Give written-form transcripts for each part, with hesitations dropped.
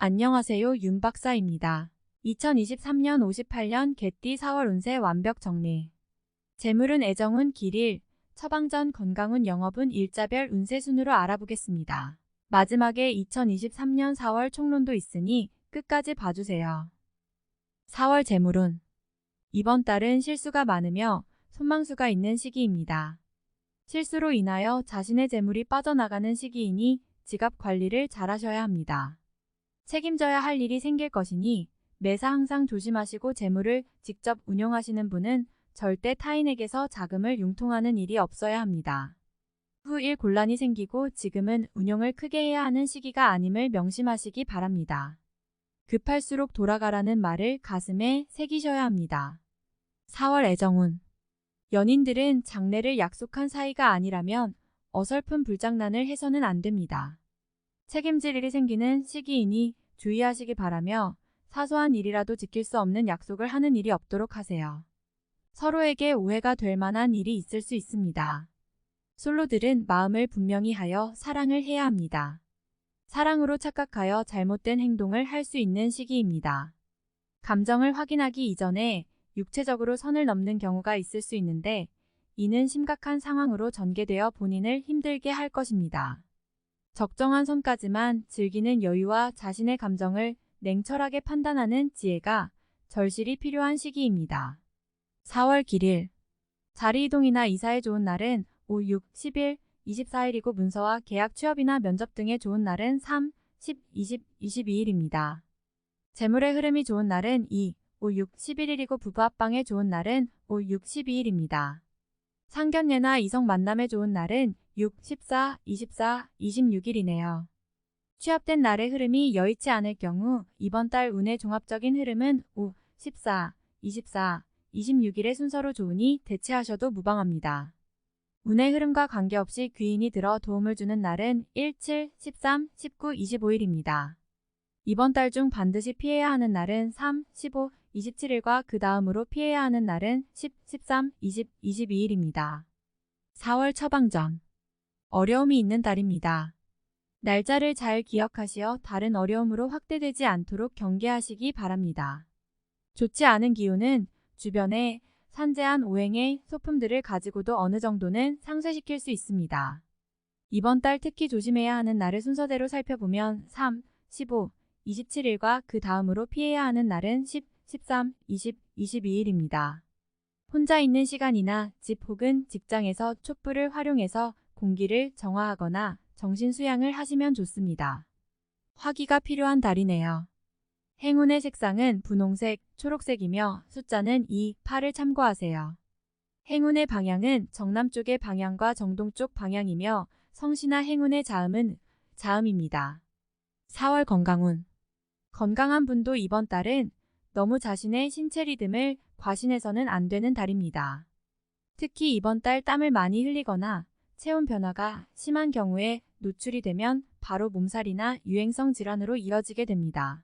안녕하세요, 윤 박사입니다. 2023년 58년 개띠 4월 운세 완벽 정리. 재물은 애정운 길일, 처방전 건강운 영업운 일자별 운세 순으로 알아보겠습니다. 마지막에 2023년 4월 총론도 있으니 끝까지 봐주세요. 4월 재물운. 이번 달은 실수가 많으며 손망수가 있는 시기입니다. 실수로 인하여 자신의 재물이 빠져나가는 시기이니 지갑 관리를 잘 하셔야 합니다. 책임져야 할 일이 생길 것이니 매사 항상 조심하시고 재물을 직접 운용하시는 분은 절대 타인에게서 자금을 융통하는 일이 없어야 합니다. 후 일 곤란이 생기고 지금은 운용을 크게 해야 하는 시기가 아님을 명심하시기 바랍니다. 급할수록 돌아가라는 말을 가슴에 새기셔야 합니다. 4월 애정운. 연인들은 장래를 약속한 사이가 아니라면 어설픈 불장난을 해서는 안 됩니다. 책임질 일이 생기는 시기이니 주의하시기 바라며 사소한 일이라도 지킬 수 없는 약속을 하는 일이 없도록 하세요. 서로에게 오해가 될 만한 일이 있을 수 있습니다. 솔로들은 마음을 분명히 하여 사랑을 해야 합니다. 사랑으로 착각하여 잘못된 행동을 할 수 있는 시기입니다. 감정을 확인하기 이전에 육체적으로 선을 넘는 경우가 있을 수 있는데 이는 심각한 상황으로 전개되어 본인을 힘들게 할 것입니다. 적정한 선까지만 즐기는 여유와 자신의 감정을 냉철하게 판단하는 지혜가 절실히 필요한 시기입니다. 4월 길일. 자리 이동이나 이사에 좋은 날은 5, 6, 10일, 24일이고 문서와 계약 취업이나 면접 등에 좋은 날은 3, 10, 20, 22일입니다. 재물의 흐름이 좋은 날은 2, 5, 6, 11일이고 부부 합방에 좋은 날은 5, 6, 12일입니다. 상견례나 이성 만남에 좋은 날은 6, 14, 24, 26일이네요. 취합된 날의 흐름이 여의치 않을 경우 이번 달 운의 종합적인 흐름은 5, 14, 24, 26일의 순서로 좋으니 대체하셔도 무방합니다. 운의 흐름과 관계없이 귀인이 들어 도움을 주는 날은 1, 7, 13, 19, 25일입니다. 이번 달 중 반드시 피해야 하는 날은 3, 15, 27일과 그 다음으로 피해야 하는 날은 10, 13, 20, 22일입니다. 4월 처방전. 어려움이 있는 달입니다. 날짜를 잘 기억하시어 다른 어려움으로 확대되지 않도록 경계하시기 바랍니다. 좋지 않은 기운은 주변에 산재한 오행의 소품들을 가지고도 어느 정도는 상쇄시킬 수 있습니다. 이번 달 특히 조심해야 하는 날을 순서대로 살펴보면 3, 15, 27일과 그 다음으로 피해야 하는 날은 10, 13, 20, 22일입니다. 혼자 있는 시간이나 집 혹은 직장에서 촛불을 활용해서 공기를 정화하거나 정신수양을 하시면 좋습니다. 화기가 필요한 달이네요. 행운의 색상은 분홍색, 초록색이며 숫자는 2, 8을 참고하세요. 행운의 방향은 정남쪽의 방향과 정동쪽 방향이며 성씨나 행운의 자음은 자음입니다. 4월 건강운. 건강한 분도 이번 달은 너무 자신의 신체 리듬을 과신해서는 안 되는 달입니다. 특히 이번 달 땀을 많이 흘리거나 체온 변화가 심한 경우에 노출이 되면 바로 몸살이나 유행성 질환으로 이어지게 됩니다.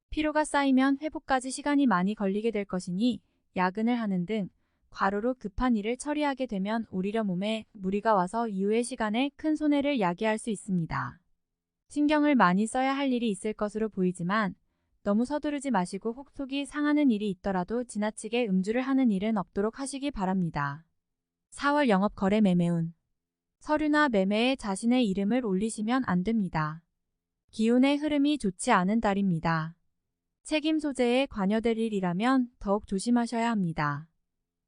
피로가 쌓이면 회복까지 시간이 많이 걸리게 될 것이니 야근을 하는 등 과로로 급한 일을 처리하게 되면 오히려 몸에 무리가 와서 이후의 시간에 큰 손해를 야기할 수 있습니다. 신경을 많이 써야 할 일이 있을 것으로 보이지만 너무 서두르지 마시고 혹 속이 상하는 일이 있더라도 지나치게 음주를 하는 일은 없도록 하시기 바랍니다. 4월 영업 거래 매매운. 서류나 매매에 자신의 이름을 올리시면 안 됩니다. 기운의 흐름이 좋지 않은 달입니다. 책임 소재에 관여될 일이라면 더욱 조심하셔야 합니다.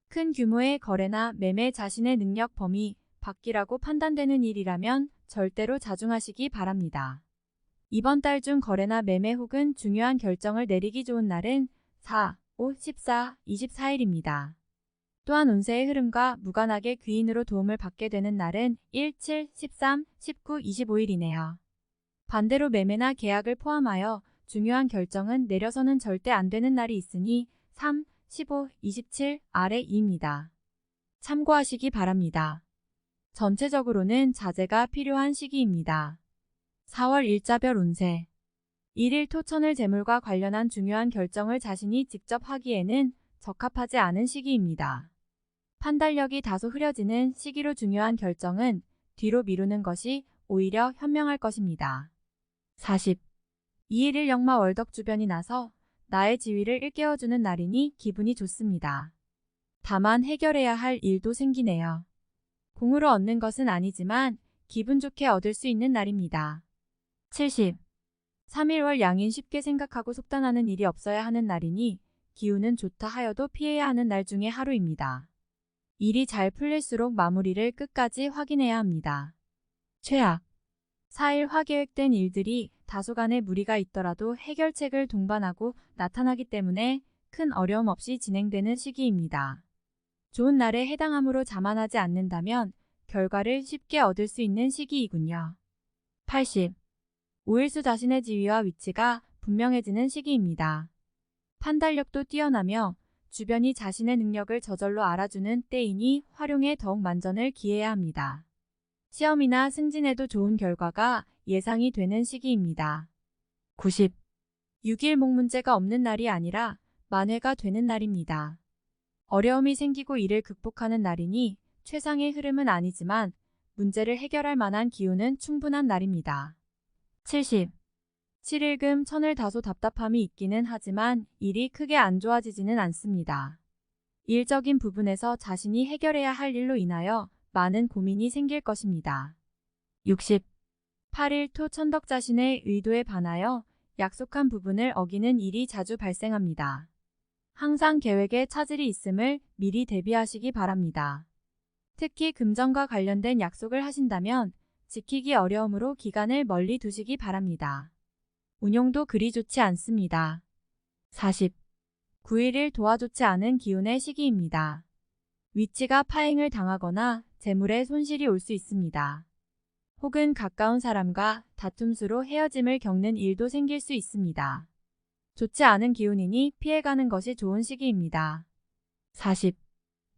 큰 규모의 거래나 매매 자신의 능력 범위 밖이라고 판단되는 일이라면 절대로 자중하시기 바랍니다. 이번 달 중 거래나 매매 혹은 중요한 결정을 내리기 좋은 날은 4, 5, 14, 24일입니다. 또한 운세의 흐름과 무관하게 귀인으로 도움을 받게 되는 날은 1, 7, 13, 19, 25일이네요. 반대로 매매나 계약을 포함하여 중요한 결정은 내려서는 절대 안 되는 날이 있으니 3, 15, 27 아래 2입니다. 참고하시기 바랍니다. 전체적으로는 자제가 필요한 시기입니다. 4월 일자별 운세. 일일 토천을 재물과 관련한 중요한 결정을 자신이 직접 하기에는 적합하지 않은 시기입니다. 판단력이 다소 흐려지는 시기로 중요한 결정은 뒤로 미루는 것이 오히려 현명할 것입니다. 40. 2일 역마 월덕 주변이 나서 나의 지위를 일깨워주는 날이니 기분이 좋습니다. 다만 해결해야 할 일도 생기네요. 공으로 얻는 것은 아니지만 기분 좋게 얻을 수 있는 날입니다. 70. 3일월 양인 쉽게 생각하고 속단하는 일이 없어야 하는 날이니 기운은 좋다 하여도 피해야 하는 날 중에 하루입니다. 일이 잘 풀릴수록 마무리를 끝까지 확인해야 합니다. 최악. 4일화 계획된 일들이 다소간의 무리가 있더라도 해결책을 동반하고 나타나기 때문에 큰 어려움 없이 진행되는 시기입니다. 좋은 날에 해당함으로 자만하지 않는다면 결과를 쉽게 얻을 수 있는 시기이군요. 80. 5일수 자신의 지위와 위치가 분명해지는 시기입니다. 판단력도 뛰어나며 주변이 자신의 능력을 저절로 알아주는 때이니 활용에 더욱 만전을 기해야 합니다. 시험이나 승진에도 좋은 결과가 예상이 되는 시기입니다. 90. 6일목 문제가 없는 날이 아니라 만회가 되는 날입니다. 어려움이 생기고 이를 극복하는 날이니 최상의 흐름은 아니지만 문제를 해결할 만한 기운은 충분한 날입니다. 70. 7일금 천을 다소 답답함이 있기는 하지만 일이 크게 안 좋아지지는 않습니다. 일적인 부분에서 자신이 해결해야 할 일로 인하여 많은 고민이 생길 것입니다. 60. 8일 토 천덕 자신의 의도에 반하여 약속한 부분을 어기는 일이 자주 발생합니다. 항상 계획에 차질이 있음을 미리 대비하시기 바랍니다. 특히 금전과 관련된 약속을 하신다면 지키기 어려우므로 기간을 멀리 두시기 바랍니다. 운용도 그리 좋지 않습니다. 40. 9일을 도와좋지 않은 기운의 시기입니다. 위치가 파행을 당하거나 재물에 손실이 올 수 있습니다. 혹은 가까운 사람과 다툼수로 헤어짐을 겪는 일도 생길 수 있습니다. 좋지 않은 기운이니 피해가는 것이 좋은 시기입니다. 40.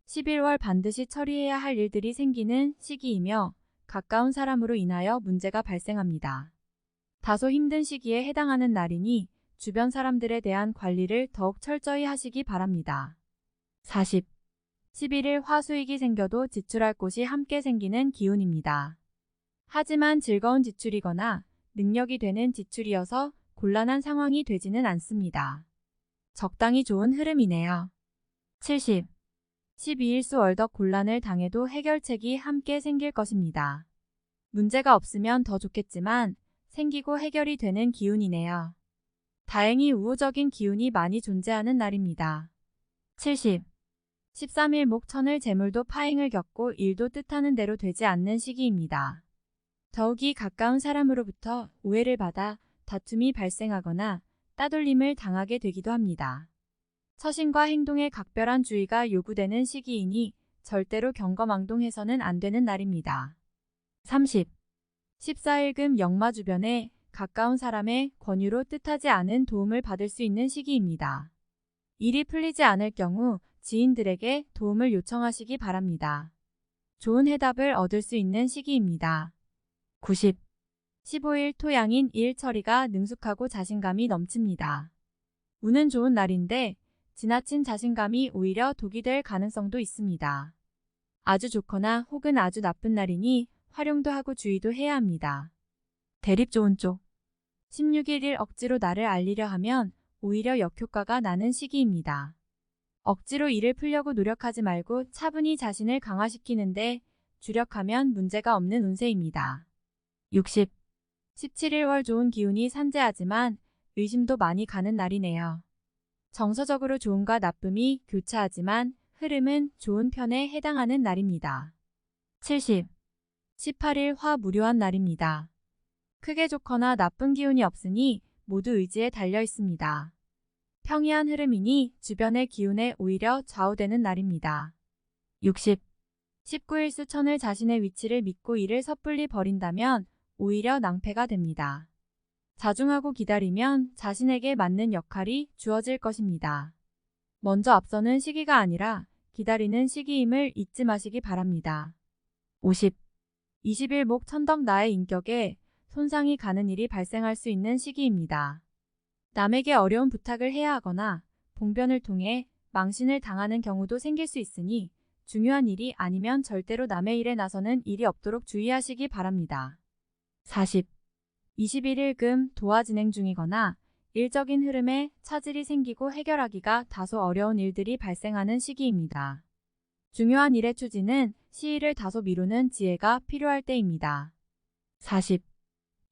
11월 반드시 처리해야 할 일들이 생기는 시기이며 가까운 사람으로 인하여 문제가 발생합니다. 다소 힘든 시기에 해당하는 날이니 주변 사람들에 대한 관리를 더욱 철저히 하시기 바랍니다. 40. 11일 화수익이 생겨도 지출할 곳이 함께 생기는 기운입니다. 하지만 즐거운 지출이거나 능력이 되는 지출이어서 곤란한 상황이 되지는 않습니다. 적당히 좋은 흐름이네요. 70. 12일수 월덕 곤란을 당해도 해결책이 함께 생길 것입니다. 문제가 없으면 더 좋겠지만 생기고 해결이 되는 기운이네요. 다행히 우호적인 기운이 많이 존재하는 날입니다. 70. 13일 목천을 재물도 파행을 겪고 일도 뜻하는 대로 되지 않는 시기입니다. 더욱이 가까운 사람으로부터 오해를 받아 다툼이 발생하거나 따돌림을 당하게 되기도 합니다. 처신과 행동에 각별한 주의가 요구되는 시기이니 절대로 경거망동해서는 안 되는 날입니다. 30. 14일금 역마 주변에 가까운 사람의 권유로 뜻하지 않은 도움을 받을 수 있는 시기입니다. 일이 풀리지 않을 경우 지인들에게 도움을 요청하시기 바랍니다. 좋은 해답을 얻을 수 있는 시기입니다. 90. 15일 토양인 일 처리가 능숙하고 자신감이 넘칩니다. 운은 좋은 날인데 지나친 자신감이 오히려 독이 될 가능성도 있습니다. 아주 좋거나 혹은 아주 나쁜 날이니 활용도 하고 주의도 해야 합니다. 대립 좋은 쪽. 16일 억지로 나를 알리려 하면 오히려 역효과가 나는 시기입니다. 억지로 일을 풀려고 노력하지 말고 차분히 자신을 강화시키는데 주력하면 문제가 없는 운세입니다. 60. 17일월 좋은 기운이 산재하지만 의심도 많이 가는 날이네요. 정서적으로 좋음과 나쁨이 교차하지만 흐름은 좋은 편에 해당하는 날입니다. 70. 18일 화 무료한 날입니다. 크게 좋거나 나쁜 기운이 없으니 모두 의지에 달려 있습니다. 평이한 흐름이니 주변의 기운에 오히려 좌우되는 날입니다. 60. 19일 수천을 자신의 위치를 믿고 일을 섣불리 버린다면 오히려 낭패가 됩니다. 자중하고 기다리면 자신에게 맞는 역할이 주어질 것입니다. 먼저 앞서는 시기가 아니라 기다리는 시기임을 잊지 마시기 바랍니다. 50. 20일 목 천덕 나의 인격에 손상이 가는 일이 발생할 수 있는 시기입니다. 남에게 어려운 부탁을 해야 하거나 봉변을 통해 망신을 당하는 경우도 생길 수 있으니 중요한 일이 아니면 절대로 남의 일에 나서는 일이 없도록 주의하시기 바랍니다. 40. 21일금 도화 진행 중이거나 일적인 흐름에 차질이 생기고 해결하기가 다소 어려운 일들이 발생하는 시기입니다. 중요한 일의 추진은 시일을 다소 미루는 지혜가 필요할 때입니다. 40.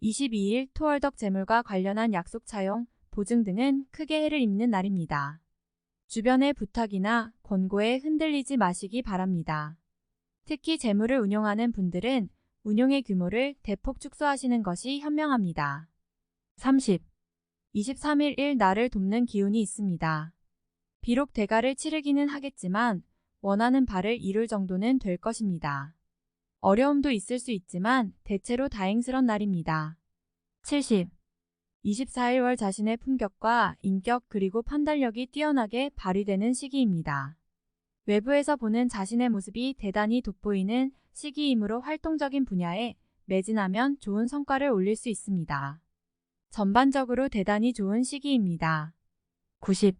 22일 토월덕 재물과 관련한 약속 차용, 보증 등은 크게 해를 입는 날입니다. 주변의 부탁이나 권고에 흔들리지 마시기 바랍니다. 특히 재물을 운용하는 분들은 운용의 규모를 대폭 축소하시는 것이 현명합니다. 30. 23일 일 나를 돕는 기운이 있습니다. 비록 대가를 치르기는 하겠지만 원하는 바를 이룰 정도는 될 것입니다. 어려움도 있을 수 있지만 대체로 다행스런 날입니다. 70. 24일 월 자신의 품격과 인격 그리고 판단력이 뛰어나게 발휘되는 시기입니다. 외부에서 보는 자신의 모습이 대단히 돋보이는 시기이므로 활동적인 분야에 매진하면 좋은 성과를 올릴 수 있습니다. 전반적으로 대단히 좋은 시기입니다. 90.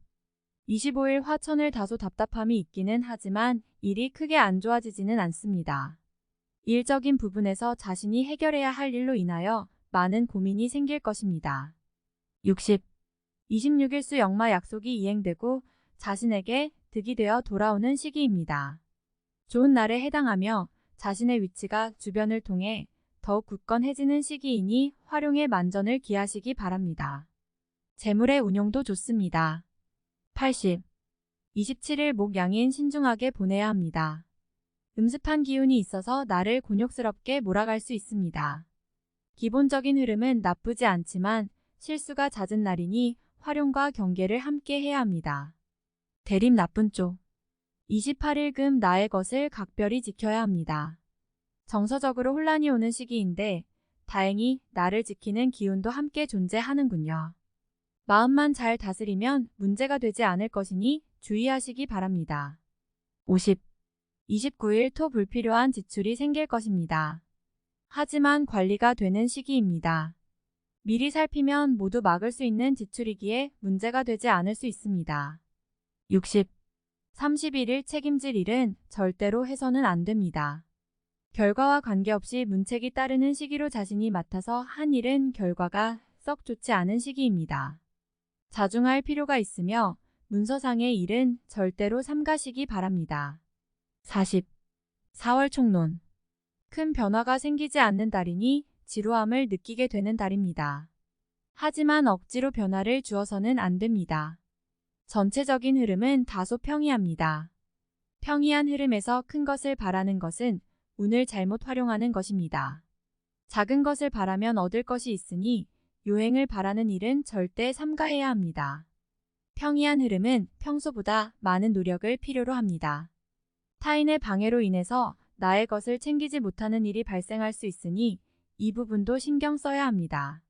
25일 화천을 다소 답답함이 있기는 하지만 일이 크게 안 좋아지지는 않습니다. 일적인 부분에서 자신이 해결해야 할 일로 인하여 많은 고민이 생길 것입니다. 60. 26일 수 역마 약속이 이행되고 자신에게 득이 되어 돌아오는 시기입니다. 좋은 날에 해당하며 자신의 위치가 주변을 통해 더욱 굳건해지는 시기이니 활용에 만전을 기하시기 바랍니다. 재물의 운용도 좋습니다. 80. 27일 목양인 신중하게 보내야 합니다. 음습한 기운이 있어서 나를 곤욕스럽게 몰아갈 수 있습니다. 기본적인 흐름은 나쁘지 않지만 실수가 잦은 날이니 활용과 경계를 함께 해야 합니다. 대립 나쁜 쪽. 28일금 나의 것을 각별히 지켜야 합니다. 정서적으로 혼란이 오는 시기인데 다행히 나를 지키는 기운도 함께 존재하는군요. 마음만 잘 다스리면 문제가 되지 않을 것이니 주의하시기 바랍니다. 50. 29일 토 불필요한 지출이 생길 것입니다. 하지만 관리가 되는 시기입니다. 미리 살피면 모두 막을 수 있는 지출이기에 문제가 되지 않을 수 있습니다. 60. 31일 책임질 일은 절대로 해서는 안 됩니다. 결과와 관계없이 문책이 따르는 시기로 자신이 맡아서 한 일은 결과가 썩 좋지 않은 시기입니다. 자중할 필요가 있으며 문서상의 일은 절대로 삼가시기 바랍니다. 40. 4월 총론. 큰 변화가 생기지 않는 달이니 지루함을 느끼게 되는 달입니다. 하지만 억지로 변화를 주어서는 안 됩니다. 전체적인 흐름은 다소 평이합니다. 평이한 흐름에서 큰 것을 바라는 것은 운을 잘못 활용하는 것입니다. 작은 것을 바라면 얻을 것이 있으니 요행을 바라는 일은 절대 삼가해야 합니다. 평이한 흐름은 평소보다 많은 노력을 필요로 합니다. 타인의 방해로 인해서 나의 것을 챙기지 못하는 일이 발생할 수 있으니 이 부분도 신경 써야 합니다.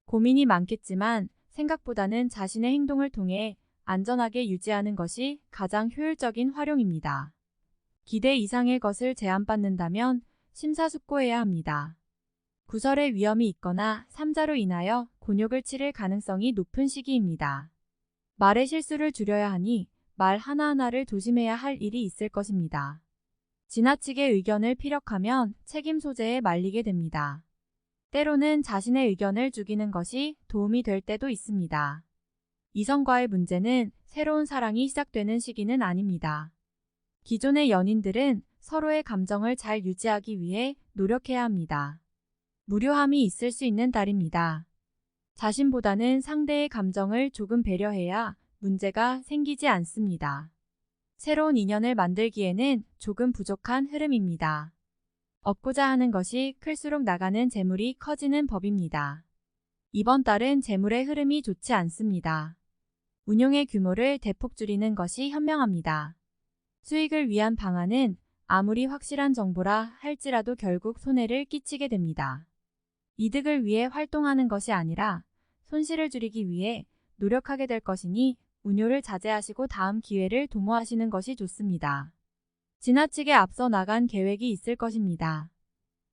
고민이 많겠지만 생각보다는 자신의 행동을 통해 안전하게 유지하는 것이 가장 효율적인 활용입니다. 기대 이상의 것을 제안받는다면 심사숙고해야 합니다. 구설의 위험이 있거나 삼자로 인하여 곤욕을 치를 가능성이 높은 시기입니다. 말의 실수를 줄여야 하니 말 하나하나를 조심해야 할 일이 있을 것입니다. 지나치게 의견을 피력하면 책임 소재에 말리게 됩니다. 때로는 자신의 의견을 죽이는 것이 도움이 될 때도 있습니다. 이성과의 문제는 새로운 사랑이 시작되는 시기는 아닙니다. 기존의 연인들은 서로의 감정을 잘 유지하기 위해 노력해야 합니다. 무료함이 있을 수 있는 달입니다. 자신보다는 상대의 감정을 조금 배려해야 문제가 생기지 않습니다. 새로운 인연을 만들기에는 조금 부족한 흐름입니다. 얻고자 하는 것이 클수록 나가는 재물이 커지는 법입니다. 이번 달은 재물의 흐름이 좋지 않습니다. 운용의 규모를 대폭 줄이는 것이 현명합니다. 수익을 위한 방안은 아무리 확실한 정보라 할지라도 결국 손해를 끼치게 됩니다. 이득을 위해 활동하는 것이 아니라 손실을 줄이기 위해 노력하게 될 것이니 운요를 자제하시고 다음 기회를 도모하시는 것이 좋습니다. 지나치게 앞서 나간 계획이 있을 것입니다.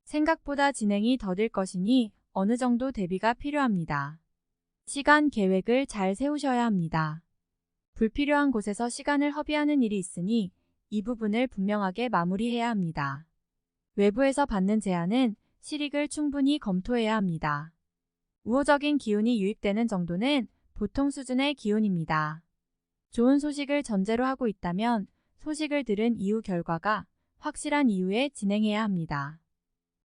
생각보다 진행이 더딜 것이니 어느 정도 대비가 필요합니다. 시간 계획을 잘 세우셔야 합니다. 불필요한 곳에서 시간을 허비하는 일이 있으니 이 부분을 분명하게 마무리해야 합니다. 외부에서 받는 제안은 실익을 충분히 검토해야 합니다. 우호적인 기운이 유입되는 정도는 보통 수준의 기운입니다. 좋은 소식을 전제로 하고 있다면 소식을 들은 이후 결과가 확실한 이후에 진행해야 합니다.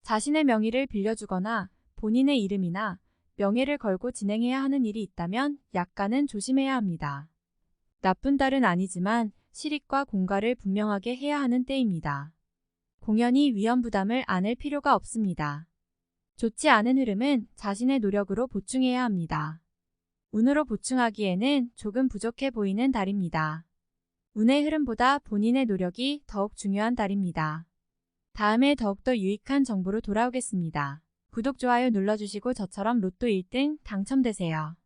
자신의 명의를 빌려주거나 본인의 이름이나 명예를 걸고 진행해야 하는 일이 있다면 약간은 조심해야 합니다. 나쁜 달은 아니지만 실익과 공과를 분명하게 해야 하는 때입니다. 공연히 위험 부담을 안을 필요가 없습니다. 좋지 않은 흐름은 자신의 노력으로 보충해야 합니다. 운으로 보충하기에는 조금 부족해 보이는 달입니다. 운의 흐름보다 본인의 노력이 더욱 중요한 달입니다. 다음에 더욱더 유익한 정보로 돌아오겠습니다. 구독, 좋아요 눌러주시고 저처럼 로또 1등 당첨되세요.